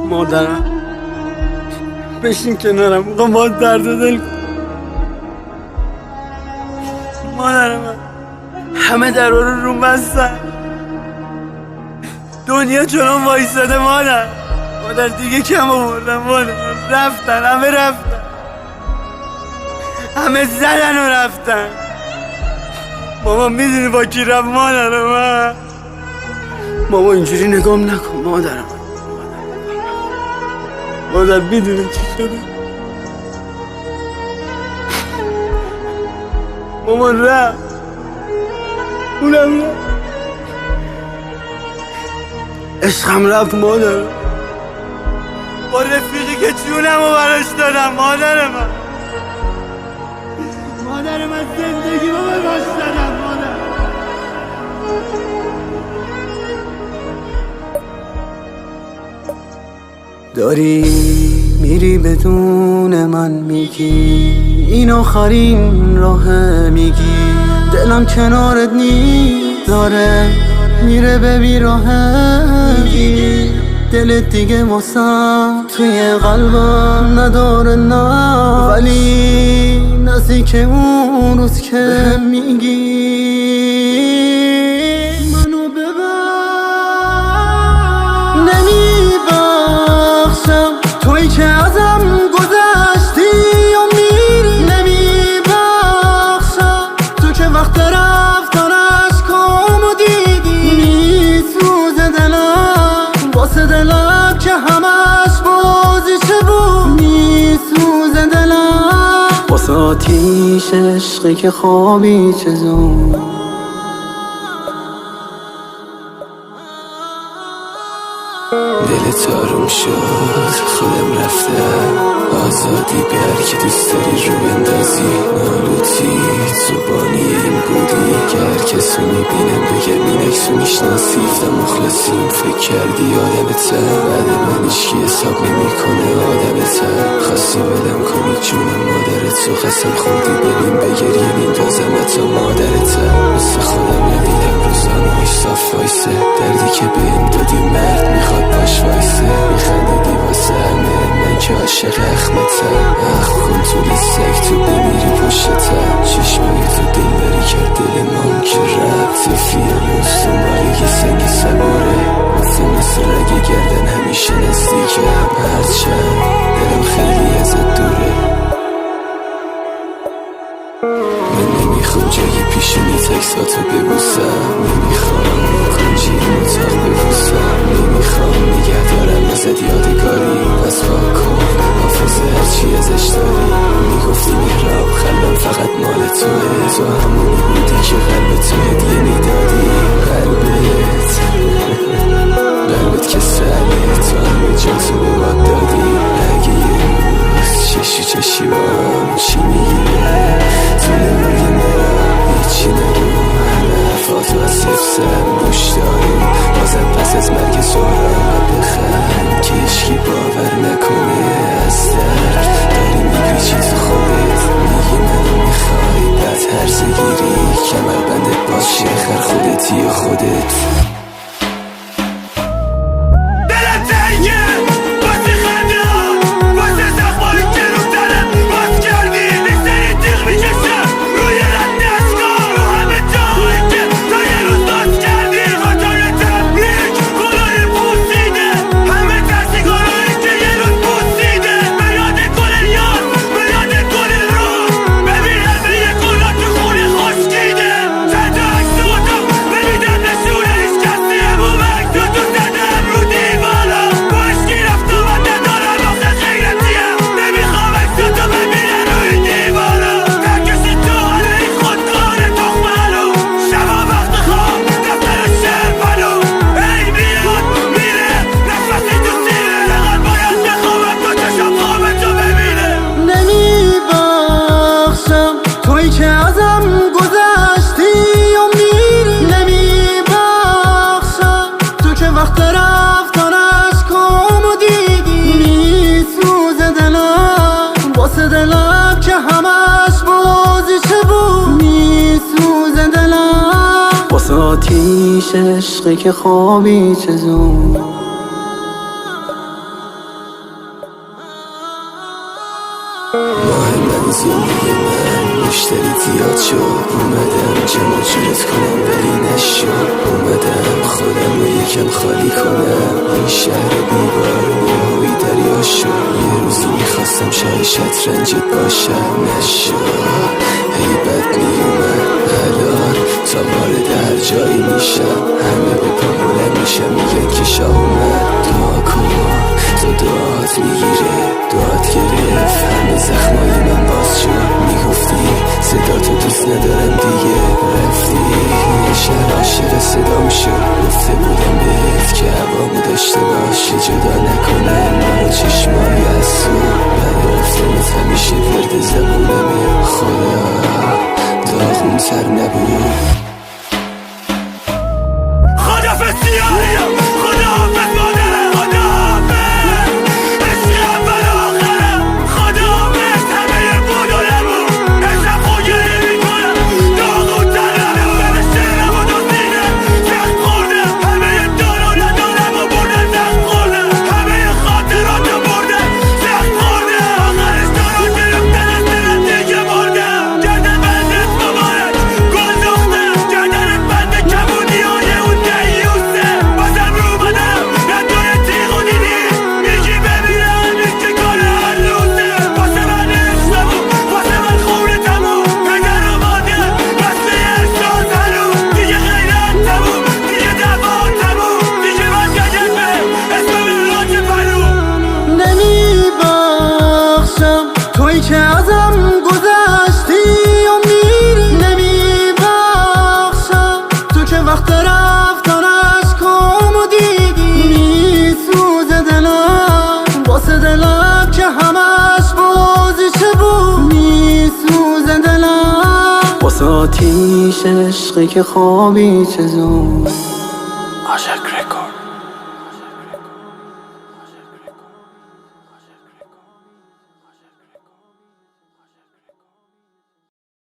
مادرم بشین کنارم، میخوام باید درد دل کنم. مادرم همه درها رو روم بستن، دنیا جلوم وایستاده. مادر دیگه کم آوردم. مادر رفتن، همه رفتن، همه زدن و رفتن. ماما میدونی با کی رفت؟ مادرم ماما اینجوری نگام نکن. مادر میدونی چی شده؟ مامان رفت، اونم رفت، عشقم رفت. مادر با رفیقی که جونم رو براش دادم. مادر من زندگی رو براش دادم. مادر داری میری بدون من، میگی این آخرین راه، میگی دلم کنارت نیست، داره میره به بیراهه، میگی دلت دیگه واسم توی قلبم نداره، نه ولی نزدیک اون روز که میگی منو ببر، نمیبخشم توی که ازم گذشتی و میری، نمیبخشم تو که وقت رفتنش کام و دیدی، میسوزه دلم واسه دلم که همش بازیشه بود، میسوزه دلم واسه آتیش عشقی که خوابی چه زود. دلت آروم شد، خودم رفتم، آزادی به هر که دوست داری رو بندازی، نالوتی زبانی این بودی که هر کس رو میبینم بگم این عکس رو میشناسی، و مخلصیم فکر کردی آدمتم، بعد من هیچکی حساب نمیکنه آدمتم، خواستی بدم کنی جونم مادرت رو، قسم خوردی ببین بگریم این دازم حتی مادرتم، مثل خودم ندیدم روزانهاش صاف وایسه، دردی که بهم دادی مرد میخواد باش وایسه، میخندیدی واسه همه من که عاشق اخمتم، اخ کن تو سگ تو بمیری پشتم، چشمای تو دل بری کرد دل من که رفت فیانوس دنباله یه سنگ سواره، مثل رگ گردن همیشه نزدیکم، هرچند دلم خیلی ازت دوره، من نمیخوام جایی پیشونی تکساتو ببوسم، نمیخوام کنجی اتاق ببوسم، نمیخوام نگه دارم ازت یادگاری، پس پاک کن حافظه هرچی ازش داری، میگفتی مهراب خلم فقط مال توه، تو همونی بودی که قلب تو هدیه میدادی، قلبت که ساله تو همه جا تو به باد دادی، اگه یه روز چشی با هم چی میگیره تو نمیگی مرا هیچی نرو، همه حرفاتو از حفظم گوش دارم، بازم پس از مرگ سهراب بخند که هیچکی باور نکنه، از درد داری میپیچی تو خودت، میگی منو میخوای بعد هرزه گیری، کمر بندت باشه خر خودتی و خودت. که ازم گذشتی و میری، نمیبخشم تو که وقت رفتنش کام و دیدی، میسوزه دلم واسه دلم که همش بازیشه بود، میسوزه دلم واسه آتیش عشقی که خوابی چه زود. ماه من زندگی من مشتری زیاد شد اومدم جمع جورت کنم ولی نشد اومدم خودم رو یکم خالی کنم این شهر بیبار نهایی دریا شد یه روزی میخواستم شای شطرنجت باشم نشد هی بد میومد الان تا وارد هر جایی میشم همه به پا بلند میشم میگن که شاه اومد دعا کن تو دعات میگیره دعات گرفت همه زخمای من باز شد میگفتی صدا تو دوست ندارم دیگه رفتی یه شهر عاشق صدام شد گفته بودم بهت که هوامو داشته باشی جدا نکنه منو چشمای اسو بعد رفتنت همیشه ورد زبونمه خدا داغون تر نبود خدافظ سیاهیم خدافظ مادرم خدافظ عشقم برآخرم خدافظ همه بودنمو عشقم خوگری میکنم داغون ترم به شعرم و دوستینه سخت خوردم همه دار و ندارم و بردن سخت خوردم همه خاطراتو بردن سخت خوردم آخرش دارو گرفتن از دلم دیگه مردم گردن بندت مبارک گل دختم گردنت بند کمونی های اون دیوسه بازم رو منم نداره تیغ و دیدی میگی ببینم که کار هر روزه واسه من عشقمون واسه من خونه تموم پدر و مادر وصله احساس هنوز دیگه غیرت تموم دیگه دعوا تموم دیگه من گگت به اسم راج فرو نمیبخشم تویی که ازم گذشتی و میری نمیبخشم تو که وقت رفتن عشقامو دیدی میسوزه دلم واسه دلم که همش بازیچه بود میسوزه دلم واسه آتیش عشقی که خوابی چه زود عاشق رکورد